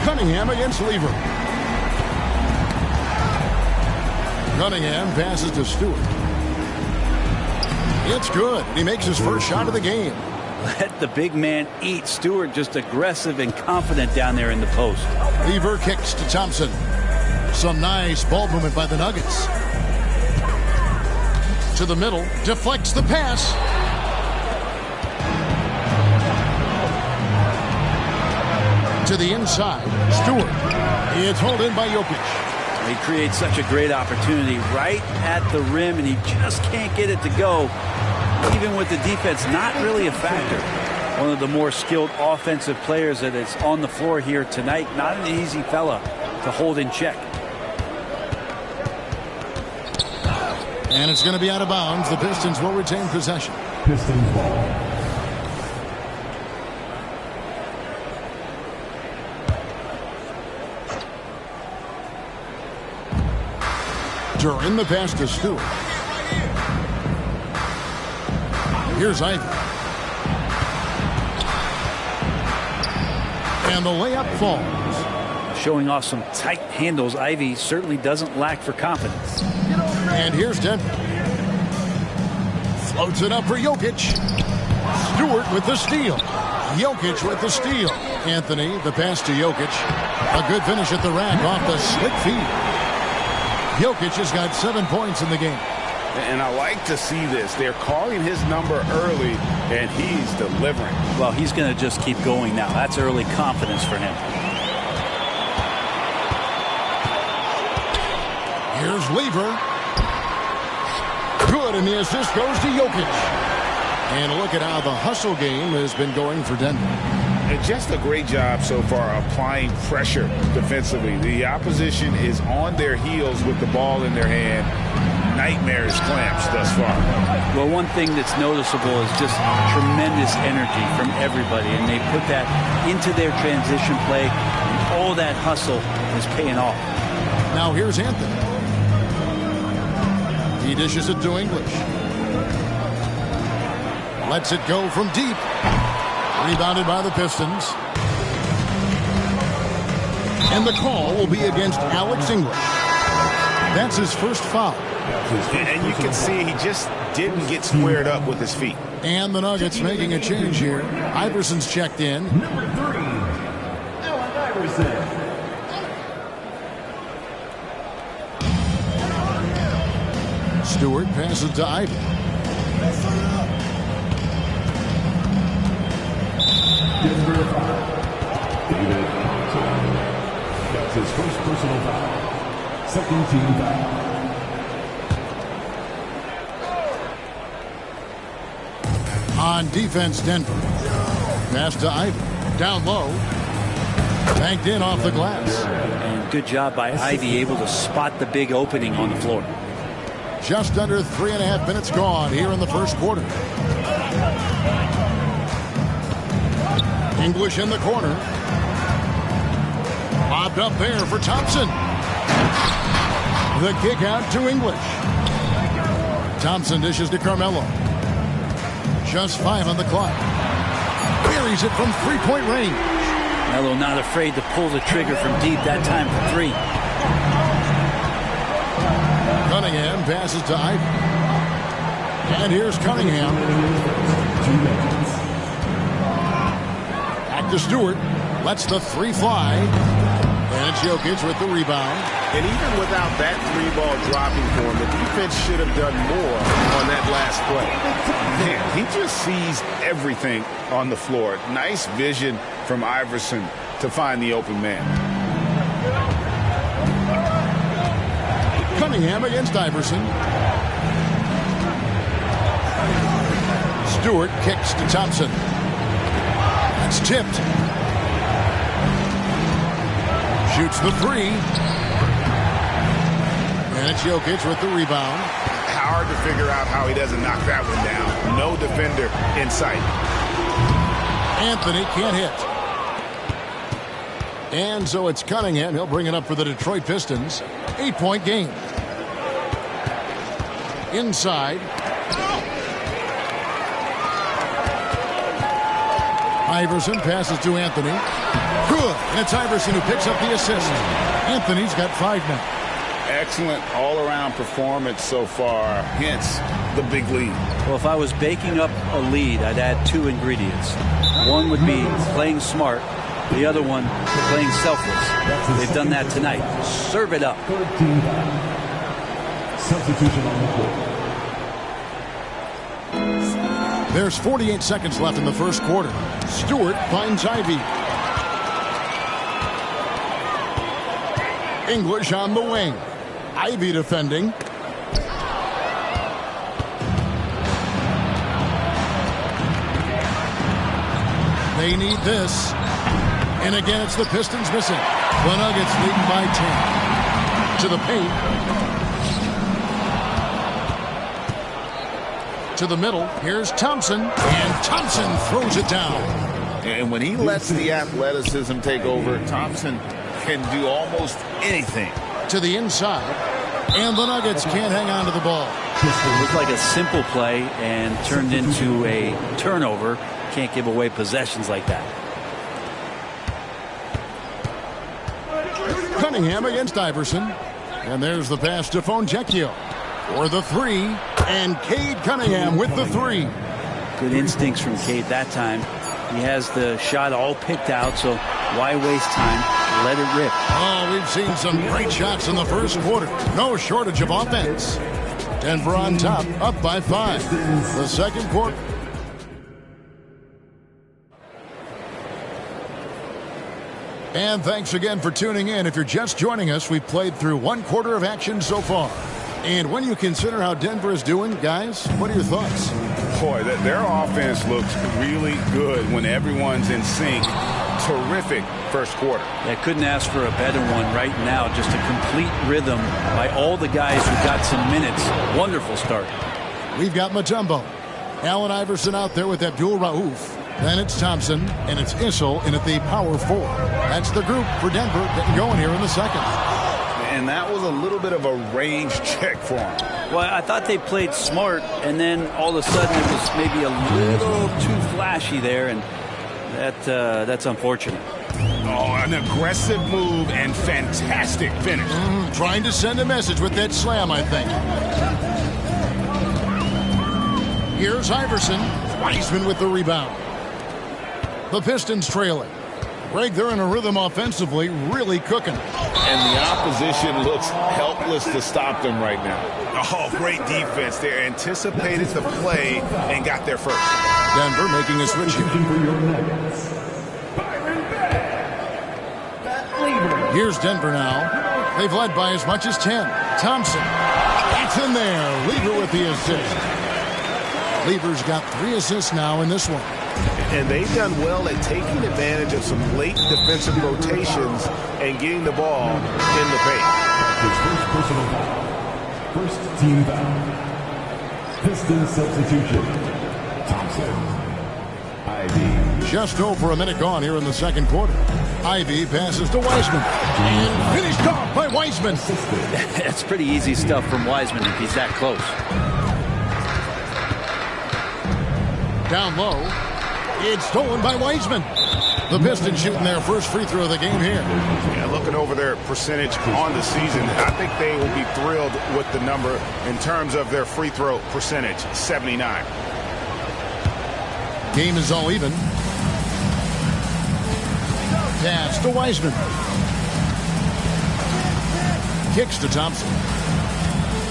Cunningham against Lever. Cunningham passes to Stewart. It's good. He makes his first shot of the game. Let the big man eat. Stewart just aggressive and confident down there in the post. Lever kicks to Thompson. Some nice ball movement by the Nuggets. To the middle. Deflects the pass. To the inside. Stewart. It's hauled in by Jokic. He creates such a great opportunity right at the rim, and he just can't get it to go. Even with the defense not really a factor. One of the more skilled offensive players that is on the floor here tonight. Not an easy fella to hold in check. And it's going to be out of bounds. The Pistons will retain possession. Pistons ball. In the pass to Stewart. Here's Ivy. And the layup falls. Showing off some tight handles. Ivy certainly doesn't lack for confidence. And here's Denver. Floats it up for Jokic. Stewart with the steal. Jokic with the steal. Anthony, the pass to Jokic. A good finish at the rack off the slick feed. Jokic has got 7 points in the game. And I like to see this. They're calling his number early, and he's delivering. Well, he's going to just keep going now. That's early confidence for him. Here's Lever. Good, and the assist goes to Jokic. And look at how the hustle game has been going for Denver. And just a great job so far applying pressure defensively. The opposition is on their heels with the ball in their hand. Nightmares clamps thus far. Well, one thing that's noticeable is just tremendous energy from everybody, and they put that into their transition play, and all that hustle is paying off. Now here's Anthony. He dishes it to English. Lets it go from deep. Rebounded by the Pistons. And the call will be against Alex English. That's his first foul. And you can see he just didn't get squared up with his feet. And the Nuggets making a change here. Iverson's checked in. Number 3, Allen Iverson. Stewart passes to Ivy. Denver foul. David Thompson. That's his first personal foul. Second team foul. On defense, Denver. Pass to Ivy. Down low. Banked in off the glass. And good job by Ivy, able to spot the big opening on the floor. Just under 3.5 minutes gone here in the first quarter. English in the corner. Lobbed up there for Thompson. The kick out to English. Thompson dishes to Carmelo. Just 5 on the clock. Buries it from three-point range. Melo not afraid to pull the trigger from deep, that time for 3. Cunningham passes to Ivy. And here's Cunningham. Back to Stewart. Lets the 3 fly. And it's Jokic with the rebound. And even without that 3-ball dropping for him, the defense should have done more on that last play. Man, he just sees everything on the floor. Nice vision from Iverson to find the open man. Cunningham against Iverson. Stewart kicks to Thompson. That's tipped. Shoots the 3. And it's Jokic with the rebound. Hard to figure out how he doesn't knock that one down. No defender in sight. Anthony can't hit. And so it's Cunningham. He'll bring it up for the Detroit Pistons. 8-point game. Inside. Iverson passes to Anthony. Good. And it's Iverson who picks up the assist. Anthony's got 5 now. Excellent all-around performance so far, hence the big lead. Well, if I was baking up a lead, I'd add 2 ingredients. One would be playing smart. The other one, playing selfless. They've done that tonight. Serve it up. Third team foul. Substitution on the court. There's 48 seconds left in the first quarter. Stewart finds Ivy. English on the wing. Ivy defending. They need this. And again, it's the Pistons missing. The Nuggets leading by 10. To the paint. To the middle. Here's Thompson. And Thompson throws it down. And when he lets the athleticism take over, Thompson can do almost anything. To the inside. And the Nuggets can't hang on to the ball. It looked like a simple play and turned into a turnover. Can't give away possessions like that. Cunningham against Iverson. And there's the pass to Fontecchio. For the 3. And Cade Cunningham with the 3. Good instincts from Cade that time. He has the shot all picked out, so why waste time? Let it rip. Oh, we've seen some great shots in the first quarter. No shortage of offense. Denver on top, up by 5. The second quarter. And thanks again for tuning in. If you're just joining us, we've played through 1 quarter of action so far. And when you consider how Denver is doing, guys, what are your thoughts? Boy, their offense looks really good when everyone's in sync. Terrific first quarter. I couldn't ask for a better one right now. Just a complete rhythm by all the guys who got some minutes. Wonderful start. We've got Mutombo. Allen Iverson out there with Abdul Rauf. Then it's Thompson, and it's Issel in at the power 4. That's the group for Denver getting going here in the second. And that was a little bit of a range check for him. Well, I thought they played smart, and then all of a sudden it was maybe a little too flashy there, and that's unfortunate. Oh, an aggressive move and fantastic finish. Trying to send a message with that slam, I think. Here's Iverson. Wiseman with the rebound. The Pistons trailing. Greg, they're in a rhythm offensively, really cooking. And the opposition looks helpless to stop them right now. Oh, great defense. They anticipated the play and got there first. Denver making a switch here. Here's Denver now. They've led by as much as 10. Thompson. It's in there. Lever with the assist. Lever's got 3 assists now in this one. And they've done well at taking advantage of some late defensive rotations and getting the ball in the paint. His first personal foul. First team foul. Pistons substitution. Thompson. Ivy. Just over a minute gone here in the second quarter. Ivy passes to Wiseman. And finished off by Wiseman. That's pretty easy stuff from Wiseman if he's that close. Down low. It's stolen by Wiseman. The Pistons shooting their first free throw of the game here. Yeah, looking over their percentage on the season, I think they will be thrilled with the number in terms of their free throw percentage, 79. Game is all even. Pass to Wiseman. Kicks to Thompson.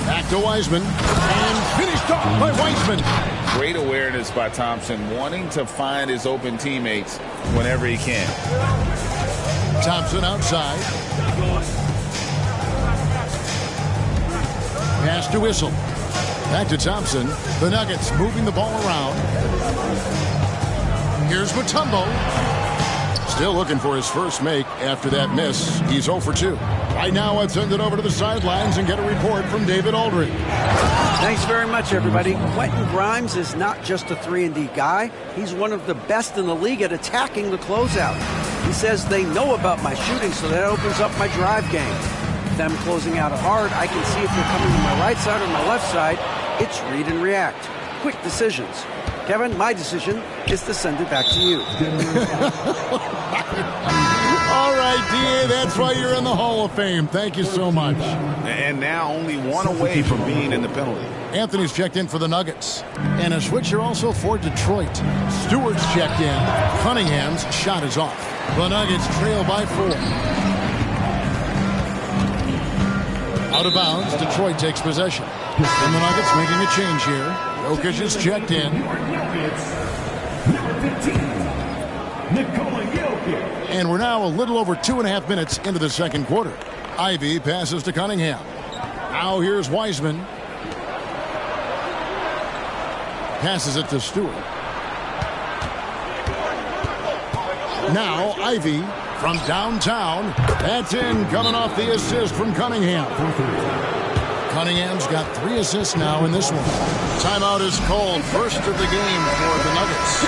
Back to Wiseman. And finished off by Wiseman. Great awareness by Thompson, wanting to find his open teammates whenever he can. Thompson outside. Pass to Issel. Back to Thompson. The Nuggets moving the ball around. Here's Mutombo. Still looking for his first make after that miss. He's 0 for 2. Right now, let's send it over to the sidelines and get a report from David Aldridge. Thanks very much, everybody. Quentin Grimes is not just a 3-and-D guy. He's one of the best in the league at attacking the closeout. He says they know about my shooting, so that opens up my drive game. Them closing out hard, I can see if they're coming to my right side or my left side. It's read and react. Quick decisions. Kevin, my decision is to send it back to you. Hey, that's why you're in the Hall of Fame. Thank you so much. And now only one away from being in the penalty. Anthony's checked in for the Nuggets. And a switcher also for Detroit. Stewart's checked in. Cunningham's shot is off. The Nuggets trail by 4. Out of bounds, Detroit takes possession. And the Nuggets making a change here. Jokic is checked in. And we're now a little over 2.5 minutes into the second quarter. Ivy passes to Cunningham. Now here's Wiseman. Passes it to Stewart. Now Ivy from downtown. That's in, coming off the assist from Cunningham. Cunningham's got 3 assists now in this one. Timeout is called. First of the game for the Nuggets.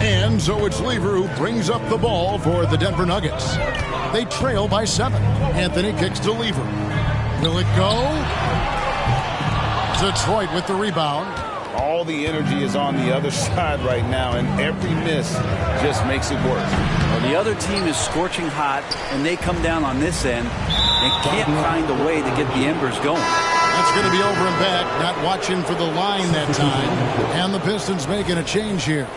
And so it's Lever who brings up the ball for the Denver Nuggets. They trail by 7. Anthony kicks to Lever. Will it go? Detroit with the rebound. All the energy is on the other side right now, and every miss just makes it worse. Well, the other team is scorching hot, and they come down on this end and can't find a way to get the embers going. That's going to be over and back. Not watching for the line that time. And the Pistons making a change here.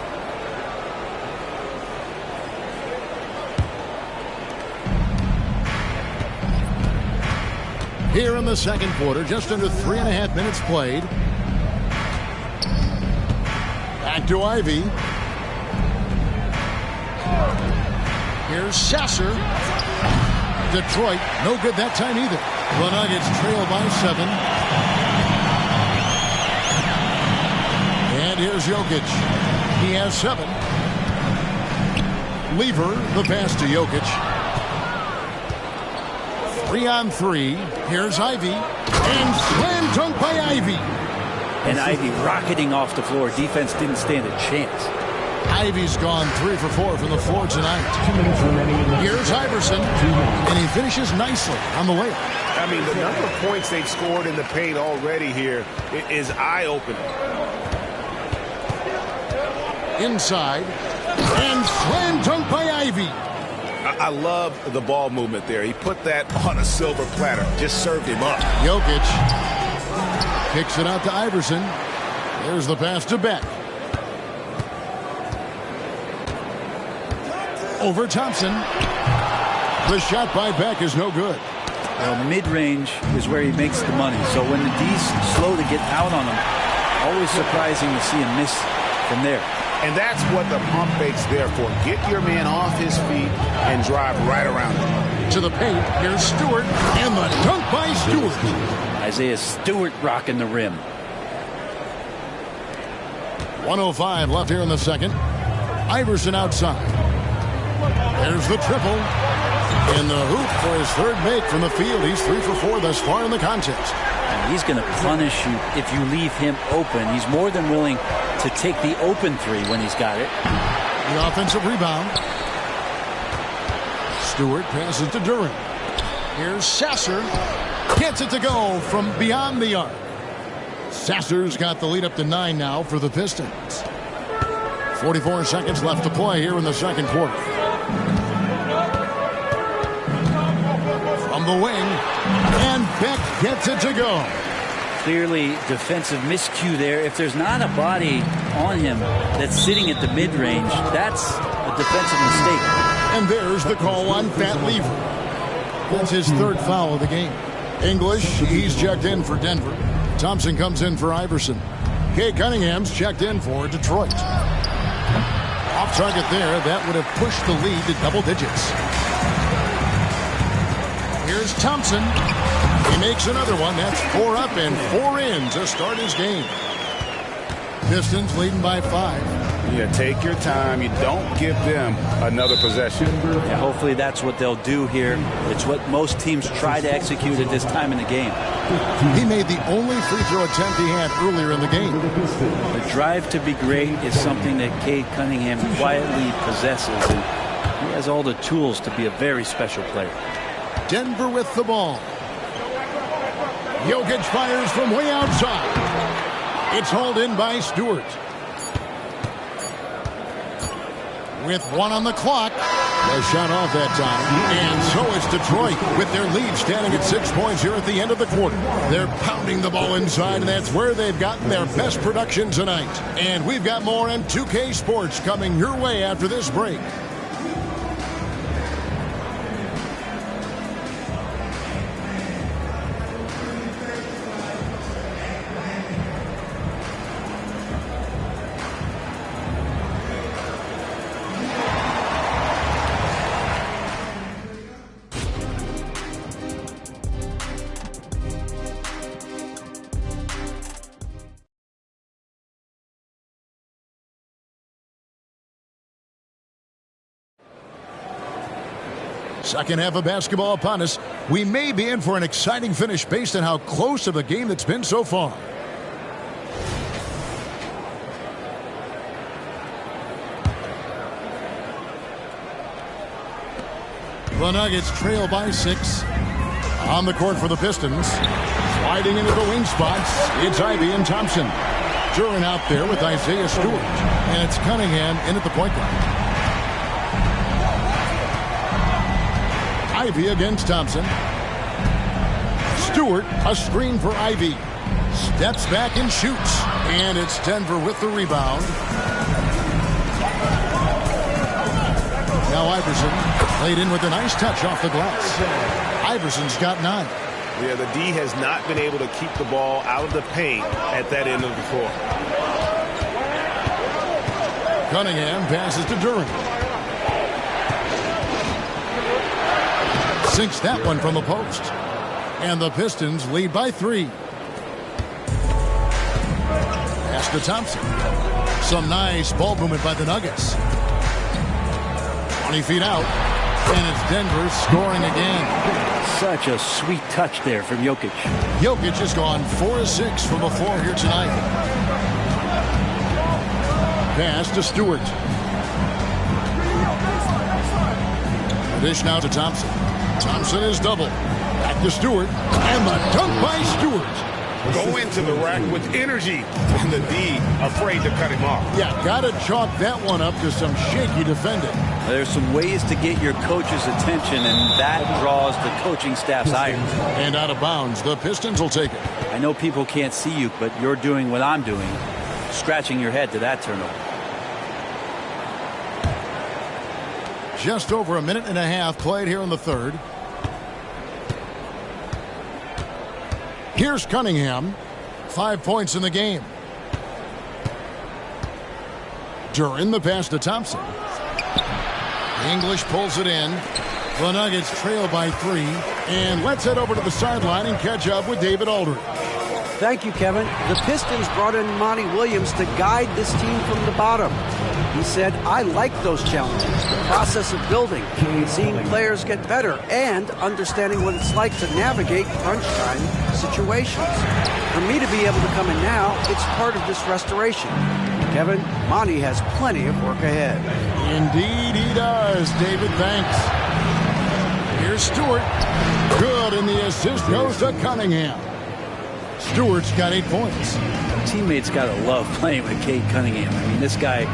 Here in the second quarter, just under 3.5 minutes played. Back to Ivy. Here's Sasser. Detroit, no good that time either. The Nuggets trail by 7. And here's Jokic. He has 7. Lever, the pass to Jokic. 3-on-3. Here's Ivy. And slam dunk by Ivy. And Ivy rocketing off the floor. Defense didn't stand a chance. Ivy's gone 3 for 4 from the floor tonight. Here's Iverson. And he finishes nicely on the layup. I mean, the number of points they've scored in the paint already here is eye-opening. Inside. And slam dunk by Ivy. I love the ball movement there. He put that on a silver platter. Just served him up. Jokic kicks it out to Iverson. There's the pass to Beck. Over Thompson. The shot by Beck is no good. Well, mid-range is where he makes the money. So when the D's slow to get out on him, always surprising to see him miss from there. And that's what the pump fake's there for. Get your man off his feet and drive right around him. To the paint, here's Stewart, and the dunk by Stewart. Isaiah Stewart rocking the rim. 1:05 left here in the second. Iverson outside. There's the triple. In the hoop for his third make from the field. He's 3 for 4 thus far in the contest. And he's going to punish you if you leave him open. He's more than willing to take the open 3 when he's got it. The offensive rebound. Stewart passes to Durant. Here's Sasser. Gets it to go from beyond the arc. Sasser's got the lead up to 9 now for the Pistons. 44 seconds left to play here in the second quarter. From the wing. And Beck gets it to go. Clearly defensive miscue there. If there's not a body on him that's sitting at the mid-range, that's a defensive mistake. And there's the call on Fat Lever. That's his third foul of the game. English, he's checked in for Denver. Thompson comes in for Iverson. Cade Cunningham's checked in for Detroit. Off target there, that would have pushed the lead to double digits. Here's Thompson. He makes another one. That's 4 up and 4 in to start his game. Pistons leading by 5. Yeah, take your time. You don't give them another possession. Yeah, hopefully that's what they'll do here. It's what most teams try to execute at this time in the game. He made the only free throw attempt he had earlier in the game. The drive to be great is something that Cade Cunningham quietly possesses, and he has all the tools to be a very special player. Denver with the ball. Jokic fires from way outside. It's hauled in by Stewart. with 1 on the clock. A shot off that time. And so it's Detroit with their lead standing at 6 points here at the end of the quarter. They're pounding the ball inside, and that's where they've gotten their best production tonight. And we've got more in 2K Sports coming your way after this break. Second half of basketball upon us. We may be in for an exciting finish based on how close of a game it's been so far. The Nuggets trail by 6. On the court for the Pistons. Sliding into the wing spots. It's Ivey and Thompson. Duren out there with Isaiah Stewart. And it's Cunningham in at the point guard. Ivey against Thompson. Stewart, a screen for Ivey. Steps back and shoots. And it's Denver with the rebound. Now Iverson laid in with a nice touch off the glass. Iverson's got 9. Yeah, the D has not been able to keep the ball out of the paint at that end of the floor. Cunningham passes to Duren. Sinks that one from the post. And the Pistons lead by 3. Pass to Thompson. Some nice ball movement by the Nuggets. 20 feet out. And it's Denver scoring again. Such a sweet touch there from Jokic. Jokic has gone 4 of 6 from the floor here tonight. Pass to Stewart. Dish now to Thompson. Thompson is double. Back to Stewart. And the dunk by Stewart. Go into the rack with energy. And the D afraid to cut him off. Yeah, got to chalk that one up to some shaky defending. There's some ways to get your coach's attention, and that draws the coaching staff's ire. And out of bounds, the Pistons will take it. I know people can't see you, but you're doing what I'm doing, scratching your head to that turnover. Just over a minute and a half played here in the third. Here's Cunningham. 5 points in the game. Duren the pass to Thompson. English pulls it in. The Nuggets trail by 3. And let's head over to the sideline and catch up with David Aldridge. Thank you, Kevin. The Pistons brought in Monty Williams to guide this team from the bottom. He said, I like those challenges, the process of building, seeing players get better, and understanding what it's like to navigate crunch time situations. For me to be able to come in now, it's part of this restoration. Kevin, Monty has plenty of work ahead. Indeed he does, David. Thanks. Here's Stewart. Good, and the assist goes to Cunningham. Stewart's got 8 points. Teammates got to love playing with Cade Cunningham. I mean, this guy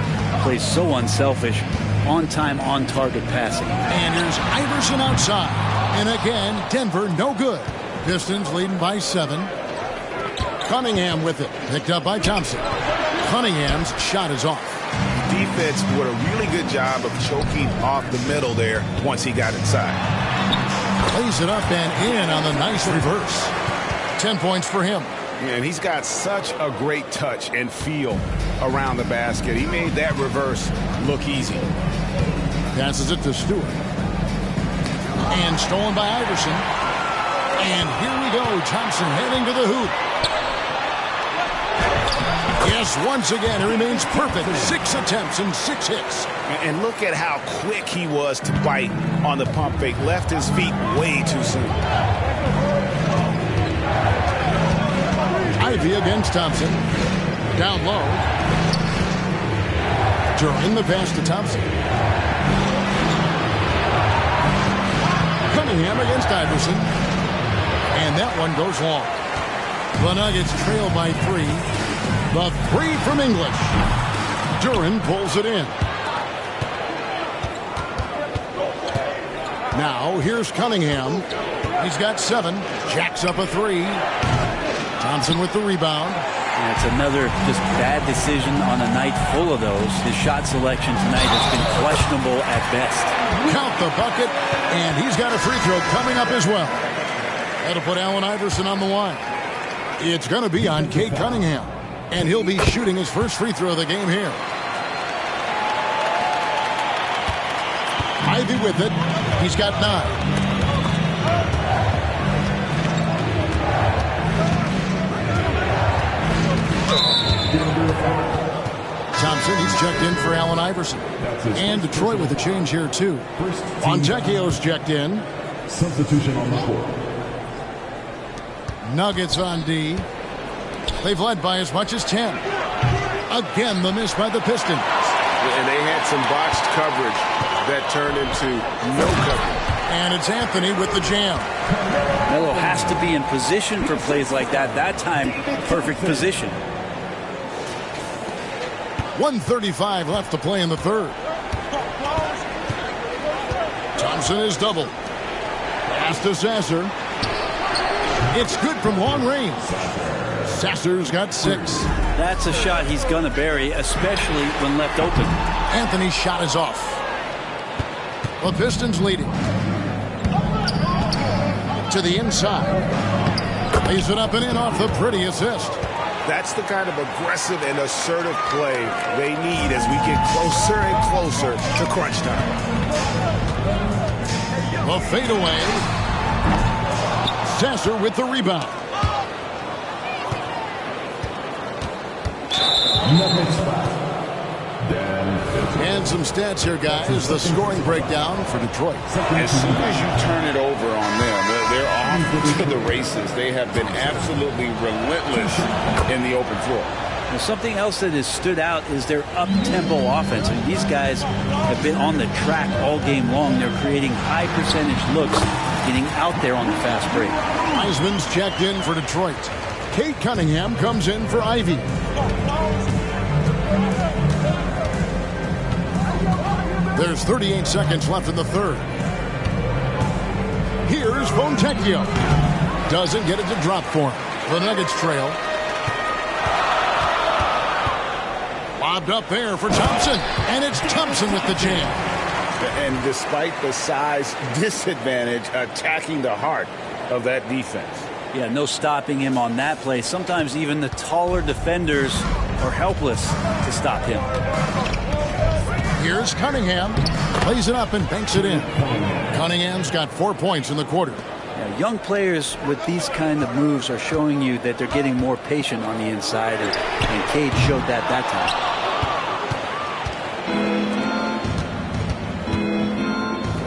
plays so unselfish, on-time, on-target passing. And here's Iverson outside. And again, Denver no good. Pistons leading by 7. Cunningham with it. Picked up by Thompson. Cunningham's shot is off. Defense did a really good job of choking off the middle there once he got inside. Plays it up and in on the nice reverse. 10 points for him. And he's got such a great touch and feel around the basket. He made that reverse look easy. Passes it to Stewart. And stolen by Iverson. And here we go. Thompson heading to the hoop. Yes, once again, he remains perfect. 6 attempts and 6 hits. And look at how quick he was to bite on the pump fake. Left his feet way too soon. Ivey against Thompson. Down low. Duren the pass to Thompson. Cunningham against Iverson. And that one goes long. The Nuggets trail by 3. The 3 from English. Duren pulls it in. Now, here's Cunningham. He's got 7. Jacks up a 3. Thompson with the rebound. And it's another just bad decision on a night full of those. His shot selection tonight has been questionable at best. Count the bucket, and he's got a free throw coming up as well. That'll put Allen Iverson on the line. It's going to be on Cade Cunningham, and he'll be shooting his first free throw of the game here. Ivy with it. He's got 9. Thompson, he's checked in for Allen Iverson. And Detroit with a change here, too. Fontecchio's checked in. Substitution on the court. Nuggets on D. They've led by as much as 10. Again, the miss by the Pistons. And they had some botched coverage that turned into no coverage. And it's Anthony with the jam. Melo has to be in position for plays like that. That time, perfect position. 1:35 left to play in the third. Thompson is doubled. Pass to Sasser. It's good from long range. Sasser's got 6. That's a shot he's going to bury, especially when left open. Anthony's shot is off. The Pistons leading. To the inside. Lays it up and in off the pretty assist. That's the kind of aggressive and assertive play they need as we get closer and closer to crunch time. The fadeaway. Sasser with the rebound. And some stats here, guys. The scoring breakdown for Detroit. As soon as you turn it over on them, they're off to the races. They have been absolutely relentless in the open floor. Now, something else that has stood out is their up-tempo offense. I mean, these guys have been on the track all game long. They're creating high-percentage looks, getting out there on the fast break. Wiseman's checked in for Detroit. Cade Cunningham comes in for Ivy. There's 38 seconds left in the third. Here's Fontecchio. Doesn't get it to drop for him. The Nuggets trail. Lobbed up there for Thompson. And it's Thompson with the jam. And despite the size disadvantage, attacking the heart of that defense. Yeah, no stopping him on that play. Sometimes even the taller defenders are helpless to stop him. Here's Cunningham. Plays it up and banks it in. Cunningham's got 4 points in the quarter. Now, young players with these kind of moves are showing you that they're getting more patient on the inside, and Cade showed that time.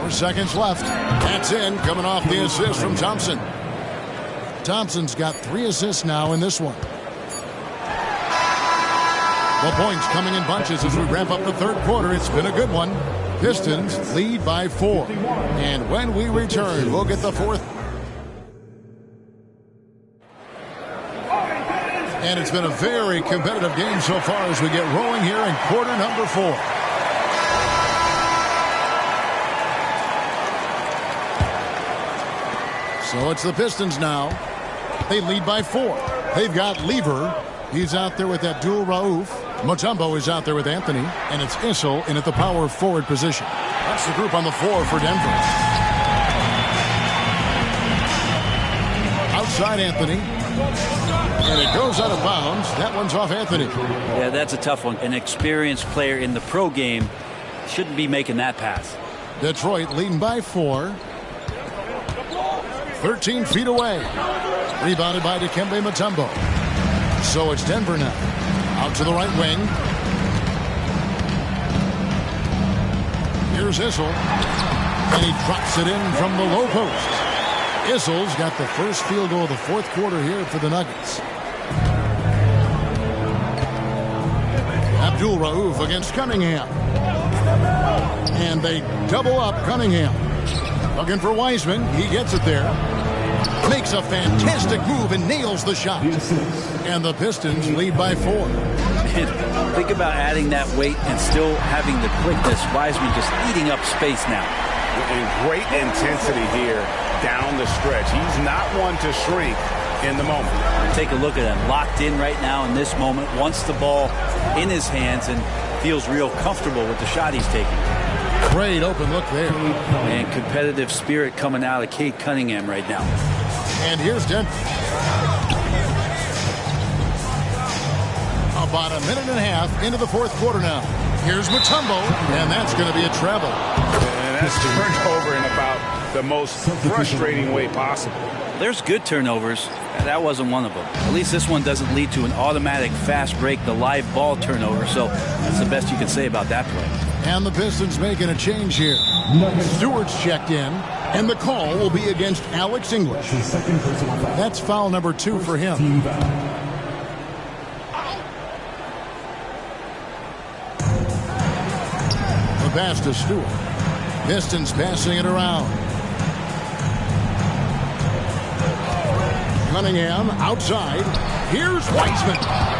4 seconds left. That's in, coming off the assist from Thompson. Thompson's got 3 assists now in this one. The points coming in bunches as we wrap up the third quarter. It's been a good one. Pistons lead by 4. And when we return, we'll get the fourth. And it's been a very competitive game so far as we get rolling here in quarter number 4. So it's the Pistons now. They lead by 4. They've got Lever. He's out there with Abdul Rauf. Mutombo is out there with Anthony. And it's Issel in at the power forward position. That's the group on the floor for Denver. Outside Anthony. And it goes out of bounds. That one's off Anthony. Yeah, that's a tough one. An experienced player in the pro game shouldn't be making that pass. Detroit leading by 4. 13 feet away. Rebounded by Dikembe Mutombo. So it's Denver now. Out to the right wing. Here's Issel. And he drops it in from the low post. Issel's got the first field goal of the fourth quarter here for the Nuggets. Abdul Rauf against Cunningham. And they double up Cunningham. Looking for Wiseman. He gets it there. Makes a fantastic move and nails the shot. And the Pistons lead by 4. And think about adding that weight and still having the quickness. Wiseman just eating up space now. And great intensity here down the stretch. He's not one to shrink in the moment. Take a look at him, locked in right now in this moment, wants the ball in his hands and feels real comfortable with the shot he's taking. Great open look there. And competitive spirit coming out of Cade Cunningham right now. And here's Denver. About a minute and a half into the fourth quarter now. Here's Mutombo, and that's going to be a travel. And that's turned over in about the most frustrating way possible. There's good turnovers. That wasn't one of them. At least this one doesn't lead to an automatic fast break, the live ball turnover. So that's the best you can say about that play. And the Pistons making a change here. Stewart's checked in, and the call will be against Alex English. That's foul number 2 for him. The pass to Stewart. Pistons passing it around. Cunningham outside. Here's Wiseman.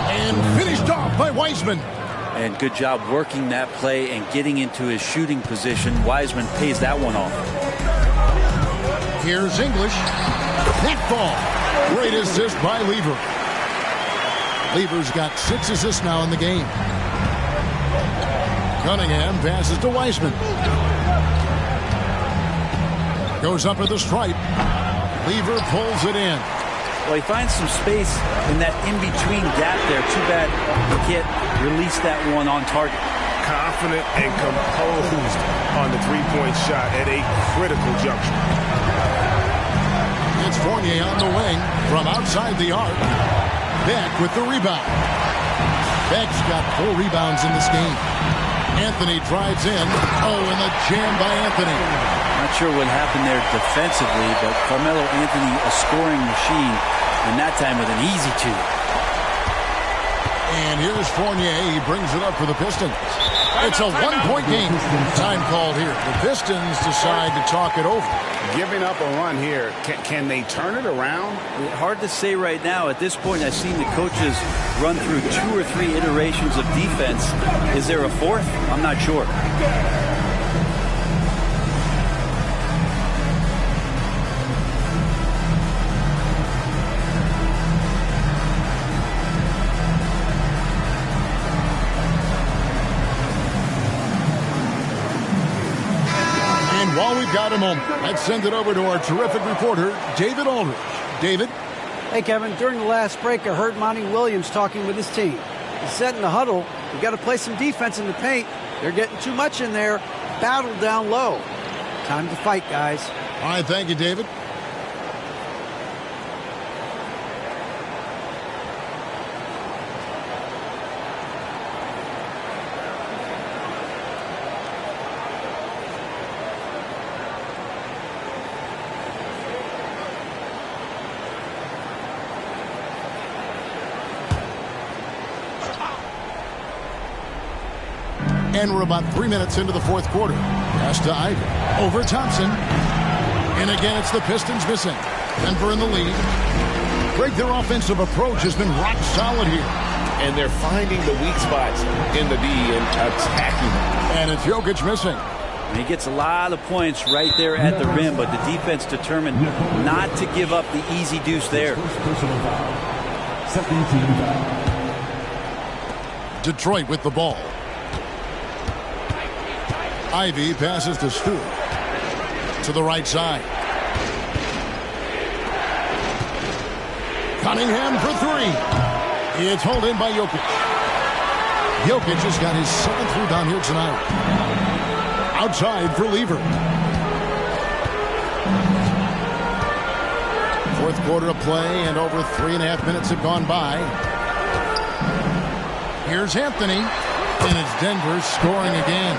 And finished off by Wiseman. And good job working that play and getting into his shooting position. Wiseman pays that one off. Here's English. That ball. Great assist by Lever. Lever's got 6 assists now in the game. Cunningham passes to Wiseman. Goes up at the stripe. Lever pulls it in. Well, he finds some space in that in-between gap there. Too bad he can't release that one on target. Confident and composed on the three-point shot at a critical juncture. It's Fournier on the wing from outside the arc. Beck with the rebound. Beck's got 4 rebounds in this game. Anthony drives in. Oh, and the jam by Anthony. Not sure what happened there defensively, but Carmelo Anthony, a scoring machine, and that time with an easy 2. And here's Fournier. He brings it up for the Pistons. It's a one-point game. Time called here. The Pistons decide to talk it over. Giving up a run here. Can they turn it around? Hard to say right now. At this point, I've seen the coaches run through 2 or 3 iterations of defense. Is there a 4th? I'm not sure. While we've got a moment, let's send it over to our terrific reporter, David Aldridge. David? Hey, Kevin, during the last break, I heard Monty Williams talking with his team. He said in the huddle, we got to play some defense in the paint. They're getting too much in there. Battle down low. Time to fight, guys. All right, thank you, David. And we're about 3 minutes into the fourth quarter. Pass to Ivey. Over Thompson. And again, it's the Pistons missing. Denver in the lead. Greg, their offensive approach has been rock solid here. And they're finding the weak spots in the D and attacking them. And it's Jokic missing. And he gets a lot of points right there at the rim, but the defense determined not to give up the easy deuce there. Second team foul. Detroit with the ball. Ivey passes to Stewart. To the right side. Cunningham for 3. It's hauled in by Jokic. Jokic has got his 7th rebound here tonight. Outside for Lever. Fourth quarter of play, and over 3.5 minutes have gone by. Here's Anthony. And it's Denver scoring again.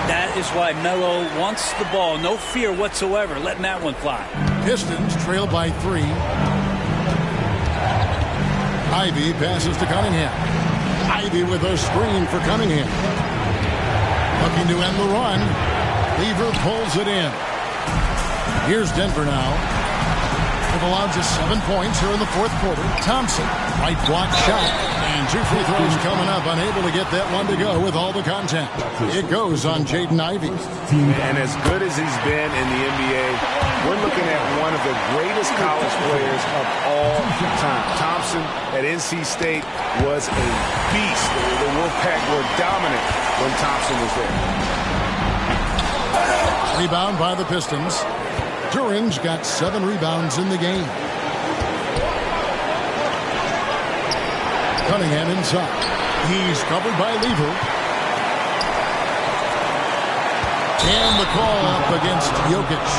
That is why Melo wants the ball. No fear whatsoever. Letting that one fly. Pistons trail by 3. Ivey passes to Cunningham. Ivey with a screen for Cunningham. Looking to end the run. Lever pulls it in. Here's Denver now. It allowed just 7 points here in the fourth quarter. Thompson, right block shot. And 2 free throws coming up. Unable to get that one to go with all the contact. It goes on Jaden Ivey. And as good as he's been in the NBA, we're looking at one of the greatest college players of all time. Thompson at NC State was a beast. The Wolfpack were dominant when Thompson was there. Rebound by the Pistons. Duran's got 7 rebounds in the game. Cunningham inside. He's covered by Lever. And the call up against Jokic.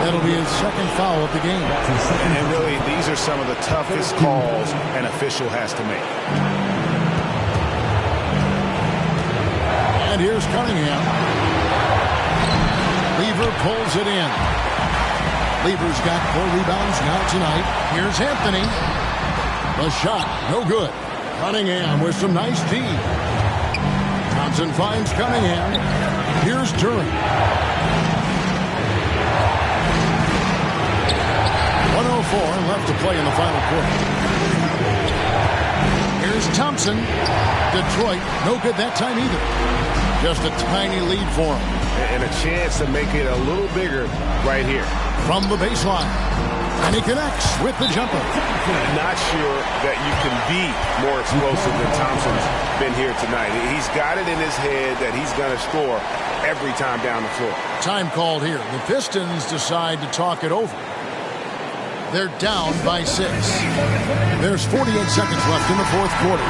That'll be his second foul of the game. And really, these are some of the toughest calls an official has to make. And here's Cunningham. Lever pulls it in. Lever's got 4 rebounds now tonight. Here's Anthony. The shot, no good. Cunningham with some nice D. Thompson finds Cunningham. Here's Duran. 1:04 left to play in the final quarter. Here's Thompson. Detroit, no good that time either. Just a tiny lead for him. And a chance to make it a little bigger right here. From the baseline. And he connects with the jumper. Not sure that you can be more explosive than Thompson's been here tonight. He's got it in his head that he's going to score every time down the floor. Time called here. The Pistons decide to talk it over. They're down by 6. There's 48 seconds left in the fourth quarter.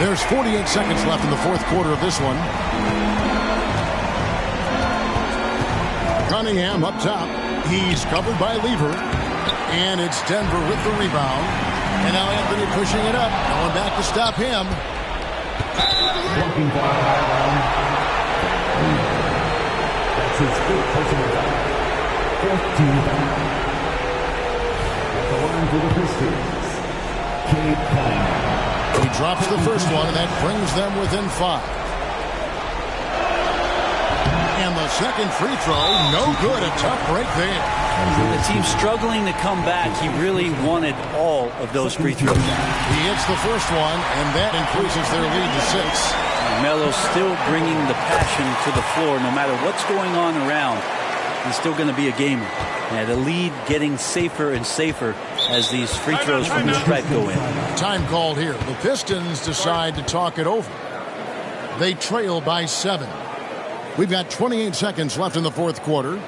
There's 48 seconds left in the fourth quarter of this one. Cunningham up top. He's covered by Lever. And it's Denver with the rebound. And now Anthony pushing it up. Going back to stop him. That's his fifth personal foul. 14 foul. At the line for the Pistons, Cade Cunningham. He drops the first one, and that brings them within 5. And the second free throw, no good. A tough break there. The team struggling to come back. He really wanted all of those free throws. He hits the first one, and that increases their lead to 6. Melo's still bringing the passion to the floor. No matter what's going on around, he's still going to be a gamer. And the lead getting safer and safer as these free throws from the stripe go in. Time called here. The Pistons decide to talk it over. They trail by 7. We've got 28 seconds left in the fourth quarter.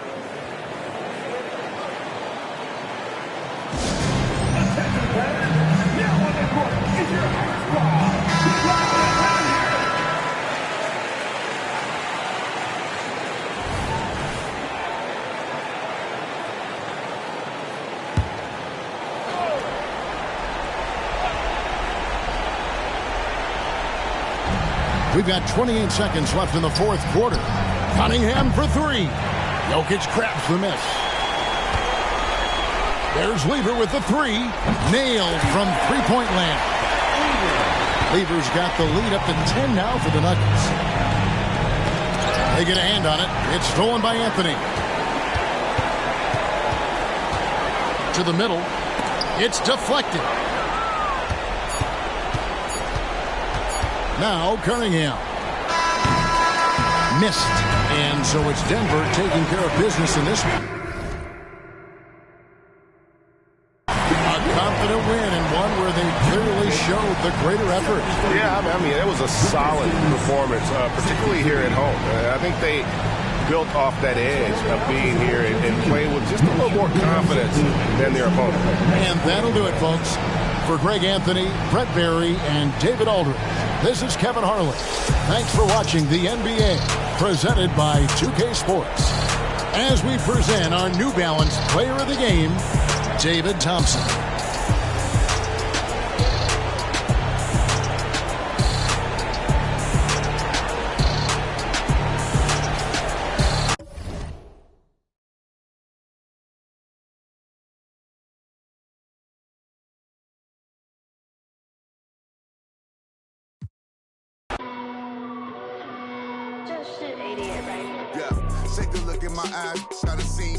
We've got 28 seconds left in the fourth quarter. Cunningham for 3. Jokic crabs the miss. There's Lever with the 3. Nailed from three-point land. Lever's got the lead up to 10 now for the Nuggets. They get a hand on it. It's stolen by Anthony. To the middle. It's deflected. Now Cunningham. Missed. And so it's Denver taking care of business in this one. A confident win and one where they clearly showed the greater effort. Yeah, I mean, it was a solid performance, particularly here at home. I think they built off that edge of being here and playing with just a little more confidence than their opponent. And that'll do it, folks. For Greg Anthony, Brett Barry, and David Aldridge, this is Kevin Harlan. Thanks for watching the NBA, presented by 2K Sports. As we present our New Balance Player of the Game, David Thompson. this shit 88 right here. Yeah, take a look in my eyes, gotta see.